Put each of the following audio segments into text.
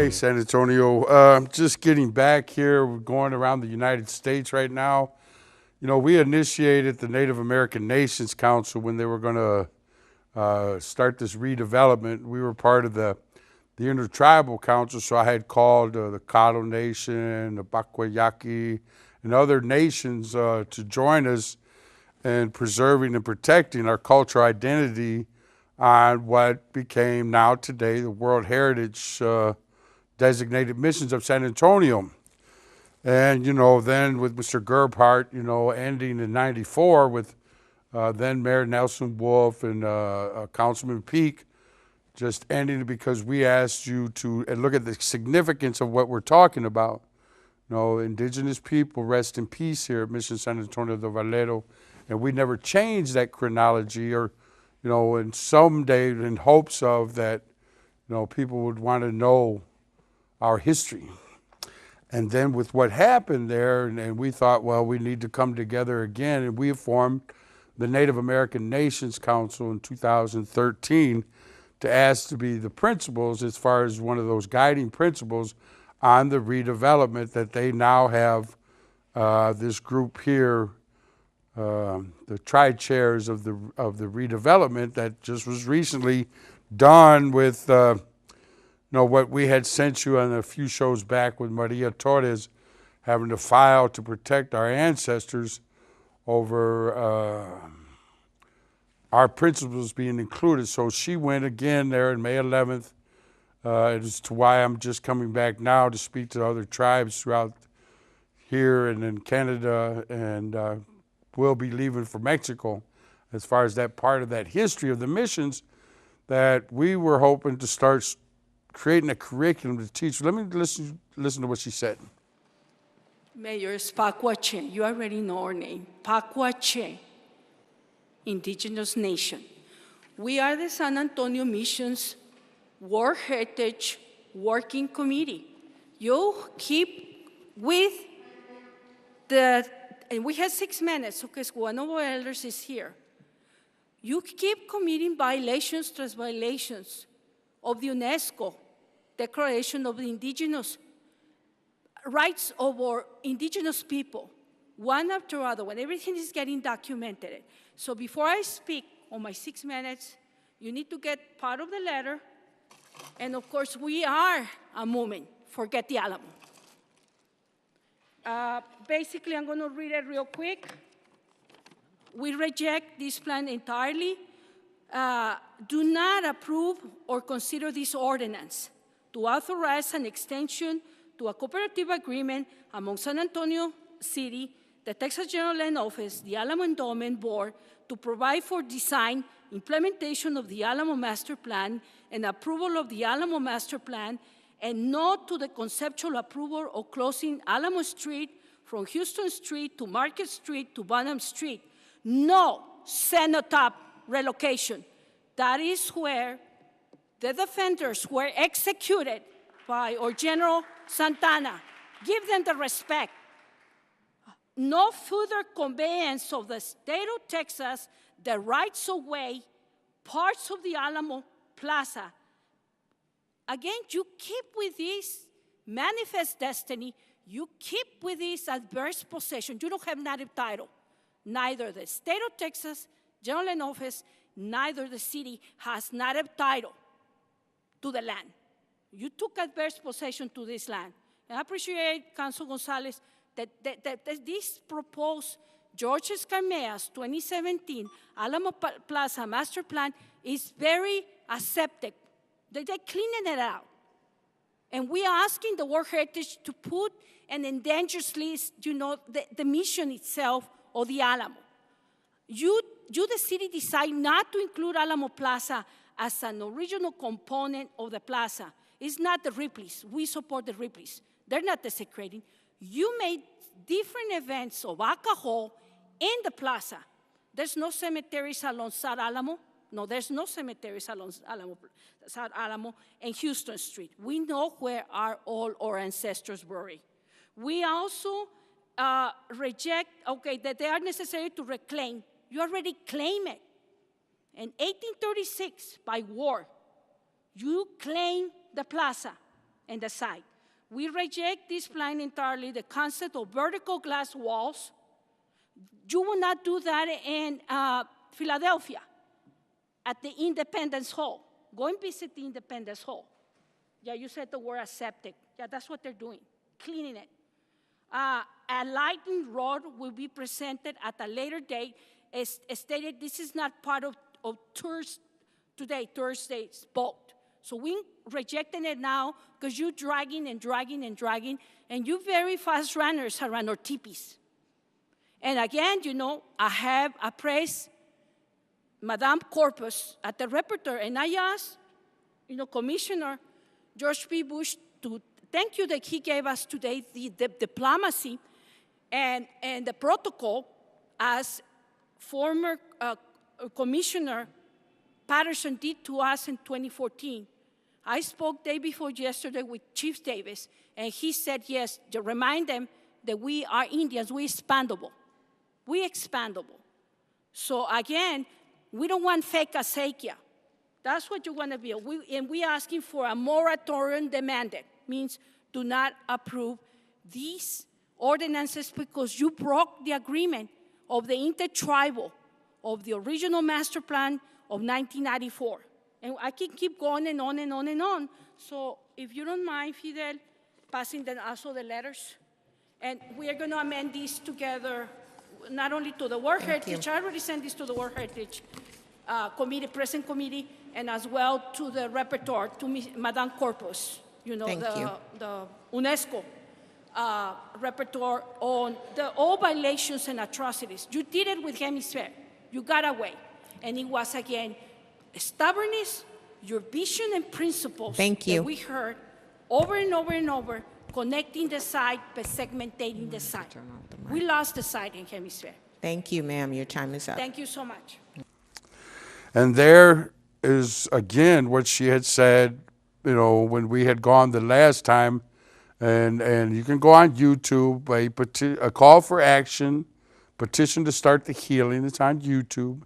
Hey, San Antonio. Just getting back here. We're going around the United States right now. You know, we initiated the Native American Nations Council when they were going to start this redevelopment. We were part of the Intertribal Council, so I had called the Caddo Nation, the Pakwayaki, and other nations to join us in preserving and protecting our cultural identity on what became now today the World Heritage designated missions of San Antonio. And, you know, then with Mr. Gerbhardt, you know, ending in 94 with then Mayor Nelson Wolff and Councilman Peake, just ending it because we asked you to look at the significance of what we're talking about. You know, indigenous people rest in peace here at Mission San Antonio de Valero. And we never changed that chronology or, you know, and someday in hopes of that, you know, people would want to know our history. And then with what happened there, and we thought, well, we need to come together again, and we formed the Native American Nations Council in 2013 to ask to be the principals as far as one of those guiding principles on the redevelopment that they now have this group here, the tri-chairs of the redevelopment that just was recently done with you know, what we had sent you on a few shows back with Maria Torres having to file to protect our ancestors over our principles being included. So she went again there on May 11th as to why I'm just coming back now to speak to other tribes throughout here and in Canada, and we'll be leaving for Mexico as far as that part of that history of the missions that we were hoping to start creating a curriculum to teach. Let me listen to what she said. Mayor, it's Pacuache. You already know our name. Pacuache, Indigenous Nation. We are the San Antonio Missions World Heritage Working Committee. You keep with and we have 6 minutes because one of our elders is here. You keep committing violations tras violations of the UNESCO Declaration of the Indigenous Rights of our indigenous people, one after other, when everything is getting documented. So before I speak on my 6 minutes, you need to get part of the letter. And of course, we are a movement, Forget the Alamo. Basically, I'm going to read it real quick. We reject this plan entirely. Do not approve or consider this ordinance to authorize an extension to a cooperative agreement among San Antonio City, the Texas General Land Office, the Alamo Endowment Board, to provide for design, implementation of the Alamo Master Plan, and approval of the Alamo Master Plan, and not to the conceptual approval of closing Alamo Street from Houston Street to Market Street to Bonham Street. No cenotaph relocation. That is where the defenders were executed by our General Santana. Give them the respect. No further conveyance of the state of Texas, the rights of way, parts of the Alamo Plaza. Again, you keep with this manifest destiny, you keep with this adverse possession. You don't have native title. Neither the state of Texas, General Land Office, neither the city has native title to the land. You took adverse possession to this land. And I appreciate Councilor Gonzalez that this proposed George Escarmea's 2017 Alamo Plaza Master Plan is very aseptic. They're cleaning it out. And we are asking the World Heritage to put an endangered list, you know, the mission itself of the Alamo. You, the city, decide not to include Alamo Plaza as an original component of the plaza. It's not the Ripleys. We support the Ripleys. They're not desecrating. You made different events of alcohol in the plaza. There's no cemeteries along South Alamo. No, there's no cemeteries along South Alamo and Houston Street. We know where are all our ancestors buried. We also reject, okay, that they are necessary to reclaim. You already claim it. In 1836, by war, you claim the plaza. and the side. We reject this plan entirely, the concept of vertical glass walls. You will not do that in Philadelphia at the Independence Hall. Go and visit the Independence Hall. Yeah, you said the word aseptic. Yeah, that's what they're doing, cleaning it. A lightning rod will be presented at a later date. As stated, this is not part of Thursday's vote. So we're rejecting it now because you're dragging and dragging and dragging, and you very fast runners around our tipis. And again, you know, I have appraised Madame Corpus at the repertoire, and I asked, you know, Commissioner George P. Bush to thank you that he gave us today the diplomacy and the protocol as former Commissioner Patterson did to us in 2014. I spoke day before yesterday with Chief Davis, and he said, yes, to remind them that we are Indians, we're expandable. We're expandable. So again, we don't want fake acequia. That's what you want to be. And we're asking for a moratorium demanded, means do not approve these ordinances because you broke the agreement of the intertribal of the original master plan of 1994. And I can keep going and on and on and on. So if you don't mind, Fidel, passing them also the letters. And we are going to amend these together, not only to the World Heritage, I already sent this to the World Heritage Committee, Present Committee, and as well to the repertoire, to Madame Corpus, you know, the UNESCO repertoire on all violations and atrocities. You did it with Hemisphere. You got away. And it was, again, stubbornness, your vision and principles that we heard over and over and over, connecting the site but segmentating the site. We lost the site in Hemisphere. Thank you, ma'am. Your time is up. Thank you so much. And there is, again, what she had said, you know, when we had gone the last time, and you can go on YouTube, a call for action, petition to start the healing, it's on YouTube.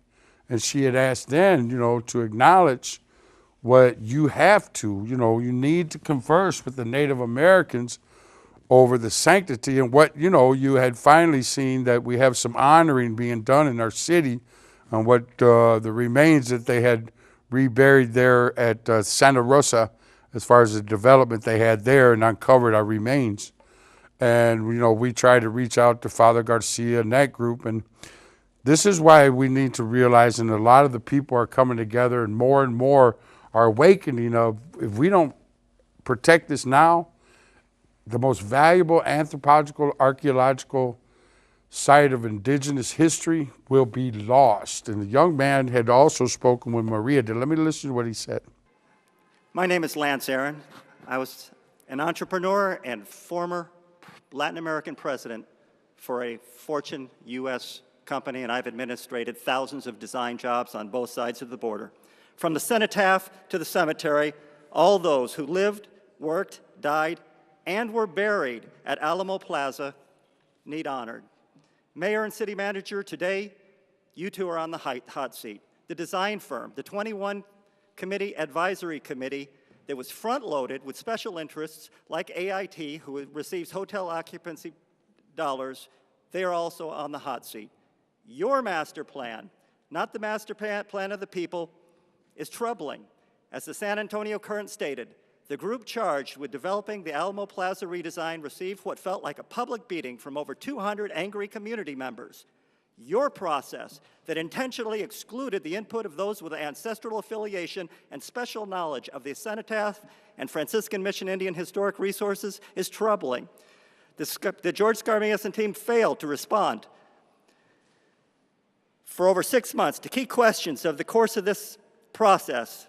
And she had asked then, you know, to acknowledge what you have to, you know, you need to converse with the Native Americans over the sanctity and what, you know, you had finally seen that we have some honoring being done in our city on what the remains that they had reburied there at Santa Rosa, as far as the development they had there, and uncovered our remains. And, you know, we tried to reach out to Father Garcia and that group, and this is why we need to realize, and a lot of the people are coming together and more are awakening of, if we don't protect this now, the most valuable anthropological, archaeological site of indigenous history will be lost. And the young man had also spoken with Maria. Let me listen to what he said. My name is Lance Aaron. I was an entrepreneur and former Latin American president for a Fortune U.S. company, and I've administrated thousands of design jobs on both sides of the border. From the cenotaph to the cemetery, all those who lived, worked, died, and were buried at Alamo Plaza need honored. Mayor and city manager, today, you two are on the hot seat. The design firm, the 21 committee advisory committee that was front-loaded with special interests like AIT, who receives hotel occupancy dollars, they are also on the hot seat. Your master plan, not the master plan of the people, is troubling. As the San Antonio Current stated, the group charged with developing the Alamo Plaza redesign received what felt like a public beating from over 200 angry community members. Your process that intentionally excluded the input of those with ancestral affiliation and special knowledge of the cenotaph and Franciscan Mission Indian historic resources is troubling. The George Scarmias team failed to respond for over 6 months to key questions of the course of this process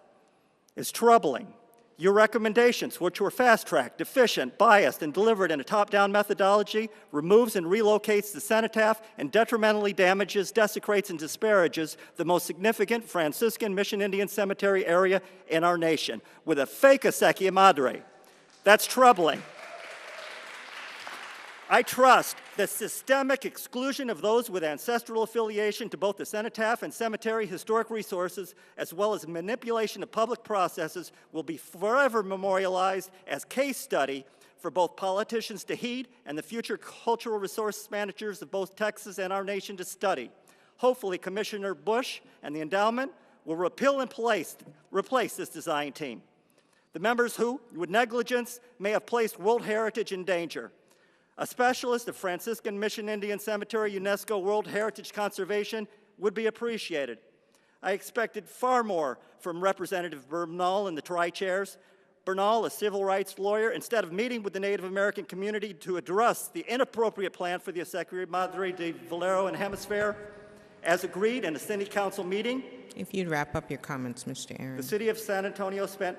is troubling. Your recommendations, which were fast-tracked, efficient, biased, and delivered in a top-down methodology, removes and relocates the cenotaph and detrimentally damages, desecrates, and disparages the most significant Franciscan Mission Indian cemetery area in our nation with a fake acequia madre. That's troubling. I trust the systemic exclusion of those with ancestral affiliation to both the cenotaph and cemetery historic resources, as well as manipulation of public processes, will be forever memorialized as case study for both politicians to heed and the future cultural resource managers of both Texas and our nation to study. Hopefully, Commissioner Bush and the endowment will repeal and replace this design team. The members who, with negligence, may have placed World Heritage in danger. A specialist of Franciscan Mission Indian Cemetery UNESCO World Heritage Conservation would be appreciated. I expected far more from Representative Bernal and the tri-chairs. Bernal, a civil rights lawyer, instead of meeting with the Native American community to address the inappropriate plan for the Sacred Madre de Valero and Hemisphere, as agreed in a city council meeting, If you'd wrap up your comments, Mr. Aaron. the city of San Antonio spent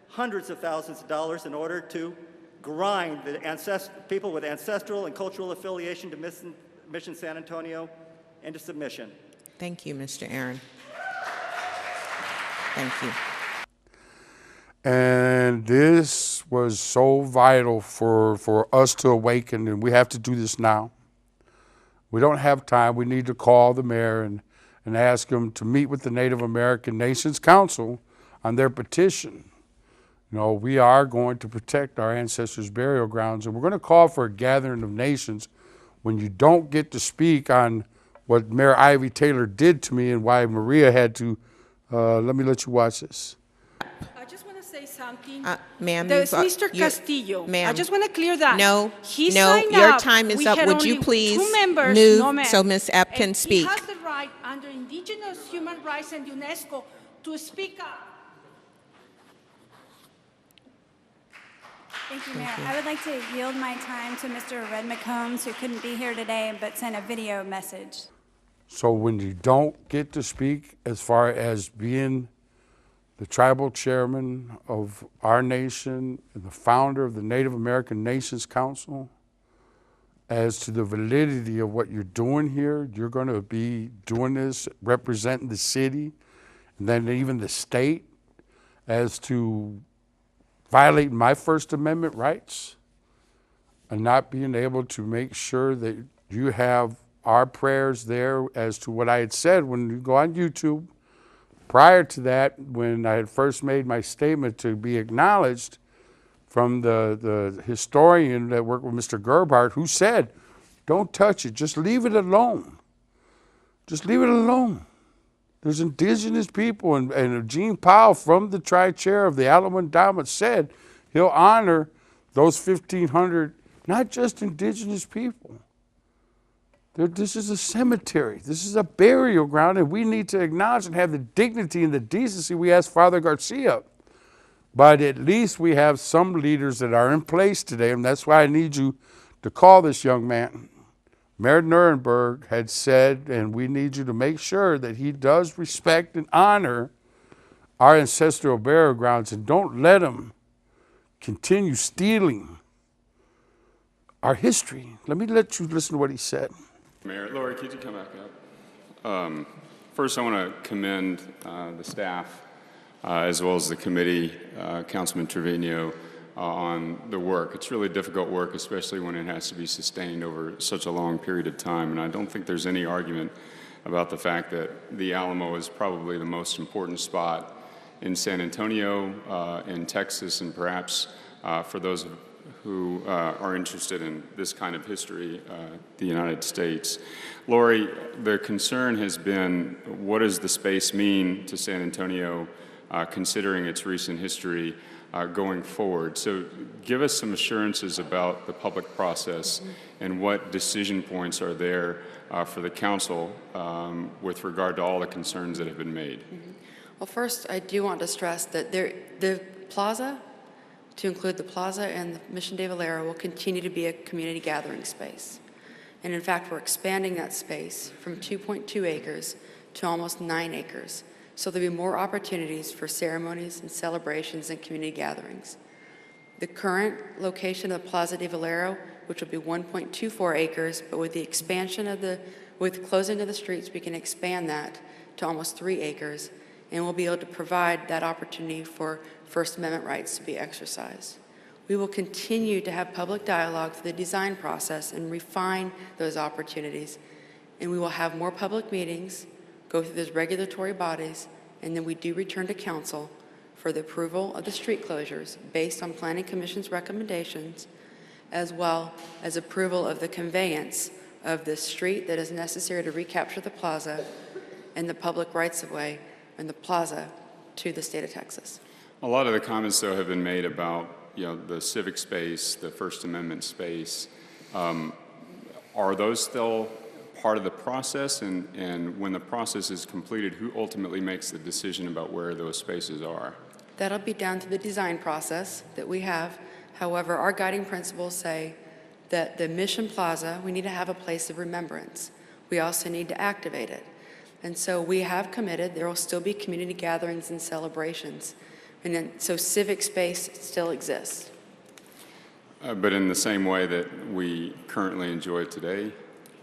hundreds of thousands of dollars in order to grind the people with ancestral and cultural affiliation to Mission San Antonio into submission. Thank you, Mr. Aaron. Thank you. And this was so vital for us to awaken, and we have to do this now. We don't have time. We need to call the mayor and ask him to meet with the Native American Nations Council on their petition. You know, we are going to protect our ancestors' burial grounds, and we're going to call for a gathering of nations. When you don't get to speak on what Mayor Ivy Taylor did to me and why Maria had to, let you watch this. I just want to say something. Ma'am, There's you've- Mr. you- Castillo. I ma'am. just want to clear that. No, He no, signed your up. time is We up. had Would you only please two members, move no men. so Ms. Epp can And speak? He has the right under Indigenous Human Rights and UNESCO to speak up. Thank you, Mayor. I would like to yield my time to Mr. Red McCombs, who couldn't be here today but sent a video message. So when you don't get to speak as far as being the tribal chairman of our nation and the founder of the Native American Nations Council, as to the validity of what you're doing here, you're going to be doing this representing the city and then even the state as to violating my First Amendment rights and not being able to make sure that you have our prayers there as to what I had said when you go on YouTube. Prior to that, when I had first made my statement to be acknowledged from the historian that worked with Mr. Gerbhardt, who said, don't touch it, just leave it alone. Just leave it alone. There's indigenous people, and Gene Powell from the tri-chair of the Alamo Endowment said he'll honor those 1,500, not just indigenous people. This is a cemetery. This is a burial ground, and we need to acknowledge and have the dignity and the decency we asked Father Garcia. But at least we have some leaders that are in place today, and that's why I need you to call this young man. Mayor Nuremberg had said, and we need you to make sure that he does respect and honor our ancestral burial grounds, and don't let him continue stealing our history. Let you listen to what he said. Mayor, Lori, could you come back up? First, I want to commend the staff as well as the committee, Councilman Trevino, on the work. It's really difficult work, especially when it has to be sustained over such a long period of time. And I don't think there's any argument about the fact that the Alamo is probably the most important spot in San Antonio, in Texas, and perhaps for those who are interested in this kind of history, the United States. Lori, the concern has been, what does the space mean to San Antonio, considering its recent history going forward? So give us some assurances about the public process and what decision points are there for the council with regard to all the concerns that have been made. Well, first, I do want to stress that the plaza, to include the plaza and the Mission de Valero, will continue to be a community gathering space. And in fact, we're expanding that space from 2.2 acres to almost 9 acres. So there'll be more opportunities for ceremonies and celebrations and community gatherings. The current location of the Plaza de Valero, which will be 1.24 acres, but with the expansion of with closing of the streets, we can expand that to almost 3 acres, and we'll be able to provide that opportunity for First Amendment rights to be exercised. We will continue to have public dialogue through the design process and refine those opportunities. And we will have more public meetings, go through those regulatory bodies, and then we do return to council for the approval of the street closures based on Planning Commission's recommendations, as well as approval of the conveyance of the street that is necessary to recapture the plaza and the public rights-of-way and the plaza to the state of Texas. A lot of the comments, though, have been made about the civic space, the First Amendment space. Are those still part of the process? And when the process is completed, who ultimately makes the decision about where those spaces are? That'll be down to the design process that we have. However, our guiding principles say that the Mission Plaza, we need to have a place of remembrance. We also need to activate it. And so we have committed, there will still be community gatherings and celebrations. And then, so civic space still exists. But in the same way that we currently enjoy today?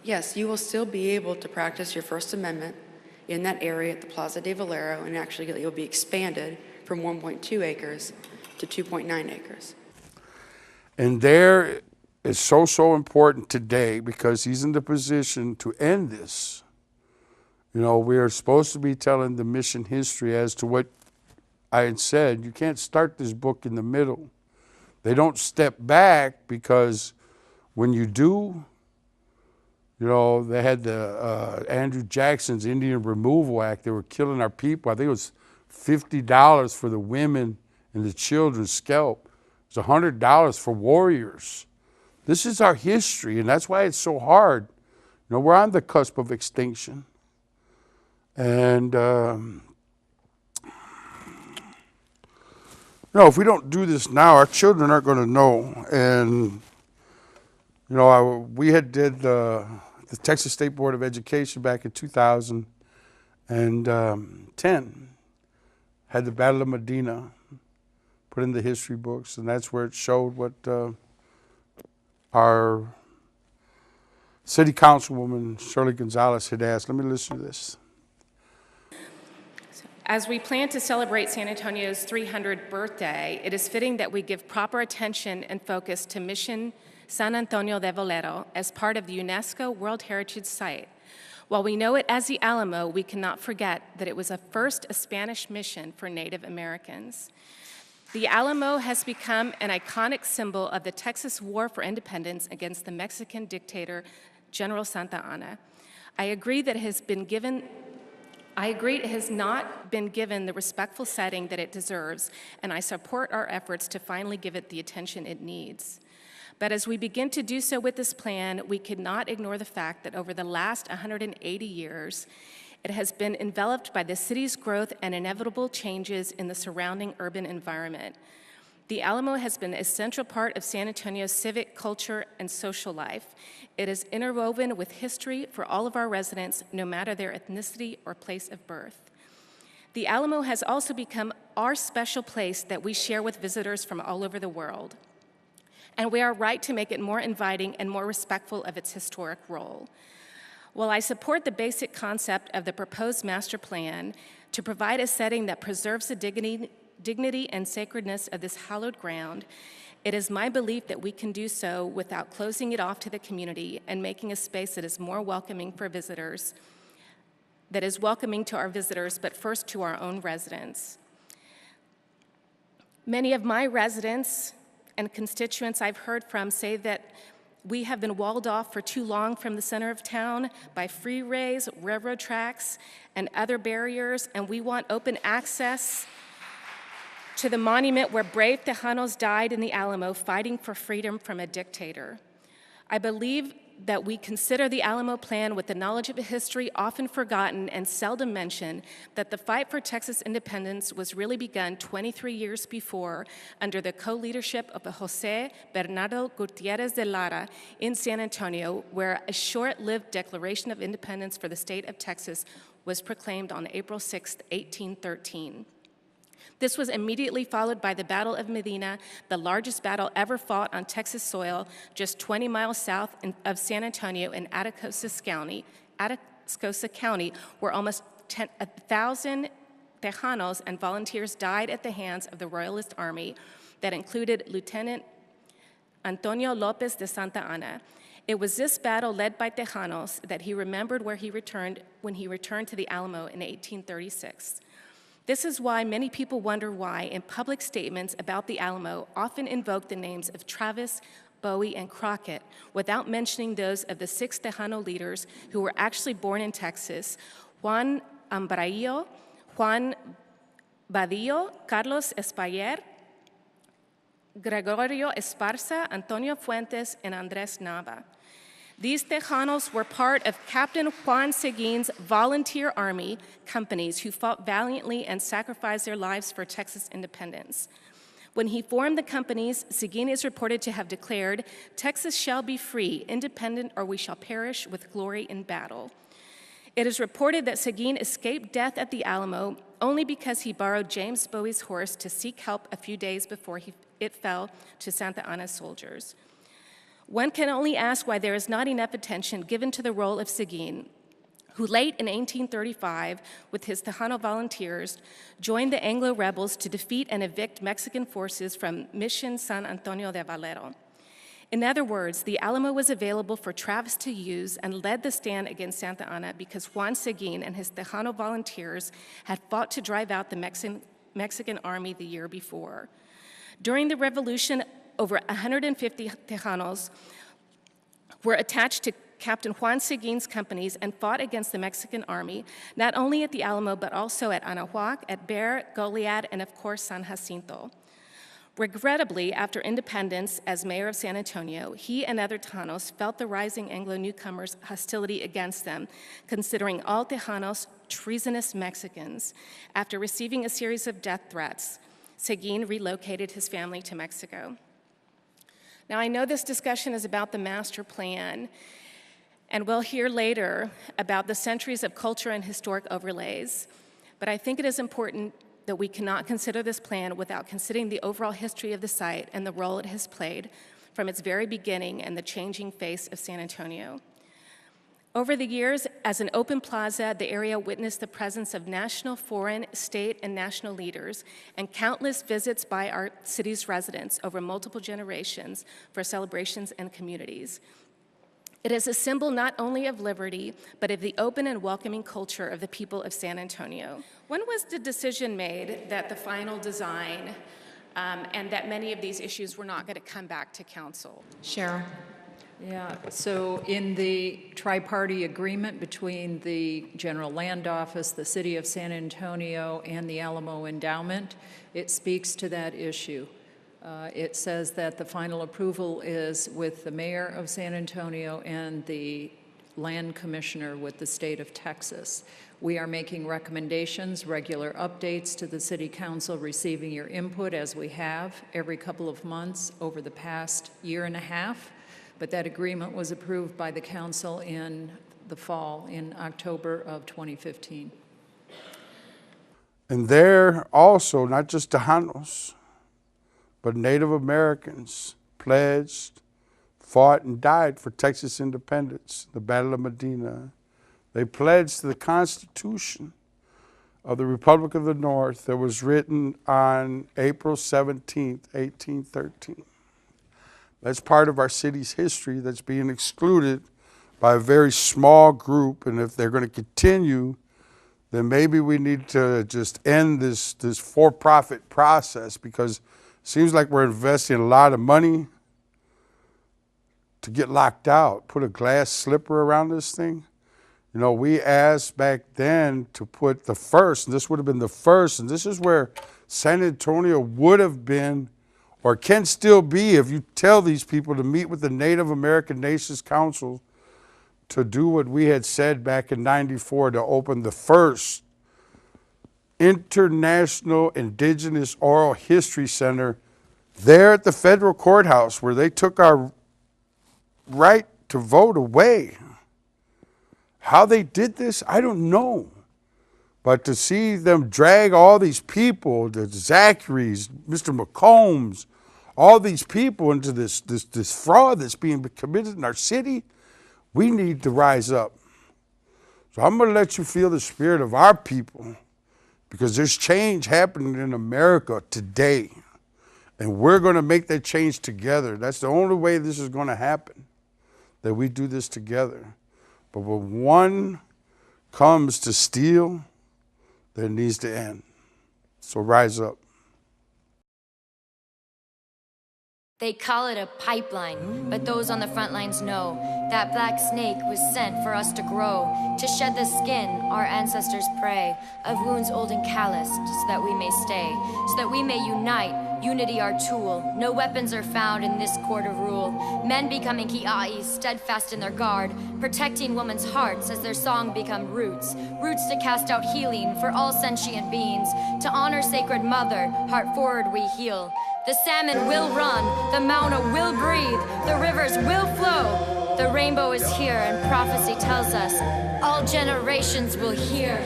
Yes, you will still be able to practice your First Amendment in that area at the Plaza de Valero, and actually you'll be expanded from 1.2 acres to 2.9 acres. And there is so important today because he's in the position to end this. We are supposed to be telling the mission history as to what I had said. You can't start this book in the middle. They don't step back because when you do, they had the Andrew Jackson's Indian Removal Act. They were killing our people. I think it was $50 for the women and the children's scalp. It was $100 for warriors. This is our history, and that's why it's so hard. We're on the cusp of extinction. And, if we don't do this now, our children aren't going to know. And, we had did the Texas State Board of Education back in 2010, had the Battle of Medina put in the history books, and that's where it showed what our city councilwoman, Shirley Gonzalez, had asked. Let me listen to this. As we plan to celebrate San Antonio's 300th birthday, it is fitting that we give proper attention and focus to Mission San Antonio de Valero as part of the UNESCO World Heritage Site. While we know it as the Alamo, we cannot forget that it was first a Spanish mission for Native Americans. The Alamo has become an iconic symbol of the Texas War for Independence against the Mexican dictator, General Santa Anna. I agree it has not been given the respectful setting that it deserves, and I support our efforts to finally give it the attention it needs. But as we begin to do so with this plan, we cannot ignore the fact that over the last 180 years, it has been enveloped by the city's growth and inevitable changes in the surrounding urban environment. The Alamo has been a central part of San Antonio's civic, culture, and social life. It is interwoven with history for all of our residents, no matter their ethnicity or place of birth. The Alamo has also become our special place that we share with visitors from all over the world. And we are right to make it more inviting and more respectful of its historic role. While I support the basic concept of the proposed master plan to provide a setting that preserves the dignity and sacredness of this hallowed ground, it is my belief that we can do so without closing it off to the community and making a space that is more welcoming for visitors, that is welcoming to our visitors, but first to our own residents. Many of my residents and constituents I've heard from say that we have been walled off for too long from the center of town by freeways, railroad tracks, and other barriers, and we want open access to the monument where brave Tejanos died in the Alamo fighting for freedom from a dictator. I believe that we consider the Alamo plan with the knowledge of a history often forgotten and seldom mentioned, that the fight for Texas independence was really begun 23 years before under the co-leadership of Jose Bernardo Gutierrez de Lara in San Antonio, where a short-lived Declaration of Independence for the state of Texas was proclaimed on April 6, 1813. This was immediately followed by the Battle of Medina, the largest battle ever fought on Texas soil, just 20 miles south of San Antonio in Atascosa County, where almost 1,000 Tejanos and volunteers died at the hands of the Royalist Army that included Lieutenant Antonio Lopez de Santa Anna. It was this battle led by Tejanos that he remembered when he returned to the Alamo in 1836. This is why many people wonder why, in public statements about the Alamo, often invoke the names of Travis, Bowie, and Crockett without mentioning those of the 6 Tejano leaders who were actually born in Texas: Juan Ambraillo, Juan Badillo, Carlos Espaller, Gregorio Esparza, Antonio Fuentes, and Andres Nava. These Tejanos were part of Captain Juan Seguin's volunteer army companies who fought valiantly and sacrificed their lives for Texas independence. When he formed the companies, Seguin is reported to have declared, "Texas shall be free, independent, or we shall perish with glory in battle." It is reported that Seguin escaped death at the Alamo only because he borrowed James Bowie's horse to seek help a few days before it fell to Santa Anna's soldiers. One can only ask why there is not enough attention given to the role of Seguin, who late in 1835, with his Tejano volunteers, joined the Anglo rebels to defeat and evict Mexican forces from Mission San Antonio de Valero. In other words, the Alamo was available for Travis to use and led the stand against Santa Anna because Juan Seguin and his Tejano volunteers had fought to drive out the Mexican army the year before. During the Revolution, over 150 Tejanos were attached to Captain Juan Seguin's companies and fought against the Mexican army, not only at the Alamo, but also at Anahuac, at Bear, Goliad, and of course, San Jacinto. Regrettably, after independence, as mayor of San Antonio, he and other Tejanos felt the rising Anglo newcomers' hostility against them, considering all Tejanos treasonous Mexicans. After receiving a series of death threats, Seguin relocated his family to Mexico. Now, I know this discussion is about the master plan, and we'll hear later about the centuries of culture and historic overlays, but I think it is important that we cannot consider this plan without considering the overall history of the site and the role it has played from its very beginning and the changing face of San Antonio. Over the years, as an open plaza, the area witnessed the presence of national, foreign, state, and national leaders, and countless visits by our city's residents over multiple generations for celebrations and communities. It is a symbol not only of liberty, but of the open and welcoming culture of the people of San Antonio. When was the decision made that the final design and that many of these issues were not going to come back to council? Cheryl? Yeah, so in the tri-party agreement between the General Land Office, the City of San Antonio, and the Alamo Endowment, it speaks to that issue. It says that the final approval is with the mayor of San Antonio and the land commissioner with the state of Texas. We are making recommendations, regular updates to the city council, receiving your input as we have every couple of months over the past year and a half. But that agreement was approved by the council in the fall, in October of 2015. And there also, not just Tejanos, but Native Americans pledged, fought, and died for Texas independence, the Battle of Medina. They pledged to the Constitution of the Republic of the North that was written on April 17th, 1813. That's part of our city's history that's being excluded by a very small group, and if they're going to continue, then maybe we need to just end this for-profit process, because it seems like we're investing a lot of money to get locked out, put a glass slipper around this thing. You know, we asked back then to put the first, and this would have been the first, and this is where San Antonio would have been or can still be if you tell these people to meet with the Native American Nations Council to do what we had said back in '94 to open the first International Indigenous Oral History Center there at the federal courthouse, where they took our right to vote away. How they did this, I don't know. But to see them drag all these people, the Zacharys, Mr. McCombs, all these people into this fraud that's being committed in our city, we need to rise up. So I'm going to let you feel the spirit of our people, because there's change happening in America today. And we're going to make that change together. That's the only way this is going to happen, that we do this together. But when one comes to steal, that needs to end. So rise up. They call it a pipeline, but those on the front lines know that black snake was sent for us to grow, to shed the skin our ancestors pray, of wounds old and calloused, so that we may stay, so that we may unite, unity our tool. No weapons are found in this court of rule. Men becoming ki'ai, steadfast in their guard, protecting women's hearts as their song become roots, roots to cast out healing for all sentient beings, to honor sacred mother, heart forward we heal. The salmon will run, the Mauna will breathe, the rivers will flow. The rainbow is here and prophecy tells us all generations will hear.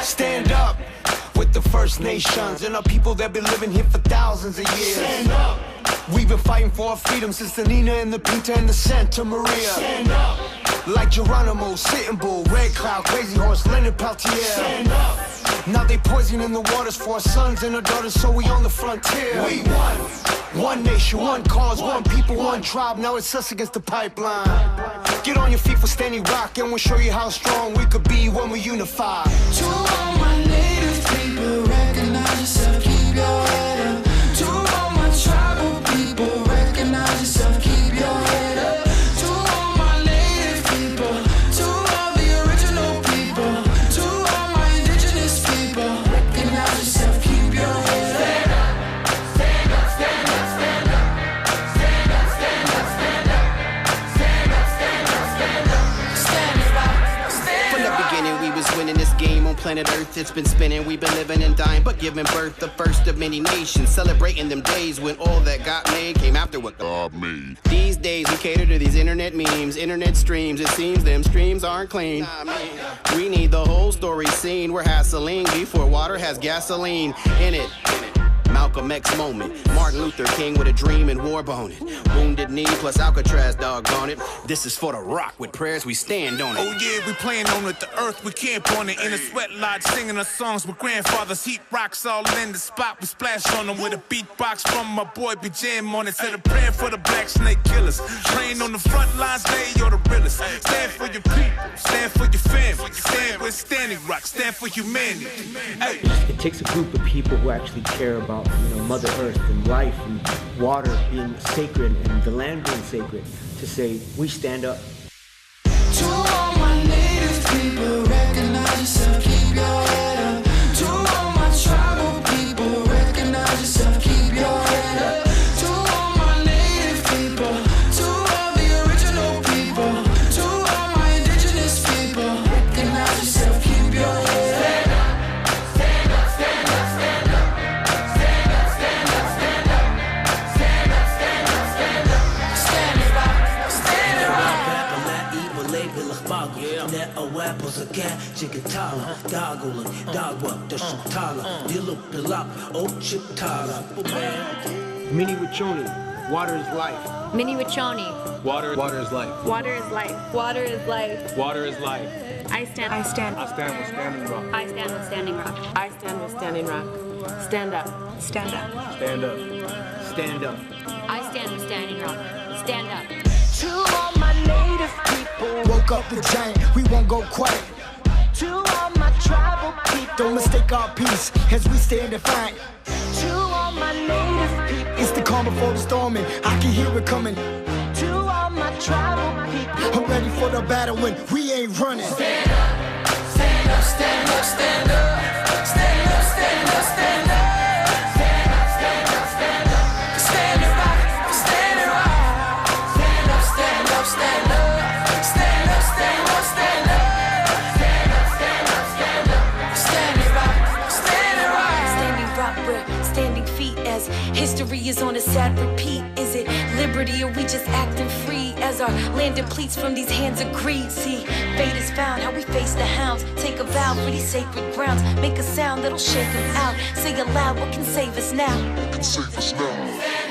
Stand up with the First Nations and our people that been living here for thousands of years. Stand up. We've been fighting for our freedom since the Nina and the Pinta and the Santa Maria. Stand up. Like Geronimo, Sitting Bull, Red Cloud, Crazy Horse, Leonard Peltier. Stand up. Now they poisoning the waters for our sons and our daughters, so we on the frontier. We won. One nation, one cause, one people, one tribe. Now it's us against the pipeline. Get on your feet for Standing Rock, and we'll show you how strong we could be when we unify. To all my native people, recognize yourself, keep your head up. To all my tribal people, recognize yourself, keep your head up. To all my native people, to all the original people, to all my indigenous people, recognize yourself, keep your head up. Stand up, stand up, stand up, stand up, stand up, stand up, stand up, stand up, stand up, stand up, stand up. From the beginning we was winning this game on planet Earth. It's been spinning, we've been living and dying, but giving birth the first of many nations, celebrating them days when all that got made came after what God made. These days we cater to these internet memes, internet streams. It seems them streams aren't clean. We need the whole story seen, where hassling before water has gasoline in it. Malcolm X moment, Martin Luther King with a dream and war boning, Wounded Knee plus Alcatraz, doggone it. This is for the rock, with prayers we stand on it. Oh yeah, we playing on it, the earth we camp on it. In a sweat lodge singing our songs with grandfathers. Heat rocks all in the spot, we splash on them with a beatbox from my boy B Jam on it. Said a prayer for the black snake killers, praying on the front lines, they you're the realest. Stand for your people, stand for your family, stand with Standing Rock, stand for humanity. Hey. It takes a group of people who actually care about, Mother Earth and life and water being sacred and the land being sacred to say, we stand up. To all my native people, recognize yourself, keep your head up. To all my tribal people, recognize yourself, keep your head up. To all my native people, to all the original people, to all my indigenous people, recognize yourself, keep your head up. Stand up, stand up, stand up, stand up, stand up, stand up, stand up, stand up, stand up, stand up, stand up, stand up. Mini Wachoni, water is life. Mini Wachoni. Water is life. Water is life. Water is life. Water is life. I stand with Standing Rock. I stand with Standing Rock. I stand with Standing Rock. Stand up. Stand up. Stand up. Stand up. I stand with Standing Rock. Stand up. To all my native people, Woke up the giant, we won't go quiet. to all my tribal people, Don't mistake our peace as we stand defiant. to all my native people, It's the calm before the storm, and I can hear it coming. to all my tribal people. I'm ready for the battle when we ain't running. Stand up, stand up, stand up, stand up, stand up, stand up, stand up, stand up, stand up, stand up, Standing Rock, Standing Rock, stand up, stand up, stand up, stand up, stand up, stand up, stand up, stand up, stand up, Standing Rock, Standing Rock. Standing Rock, we're standing feet as history is on a sad repeat. Is it liberty, or we just acting free as our land depletes from these hands of greed. See, fate is found, how we face the hounds. Take a vow for these sacred grounds. Make a sound that'll shake them out. Say aloud, what can save us now? Save us now.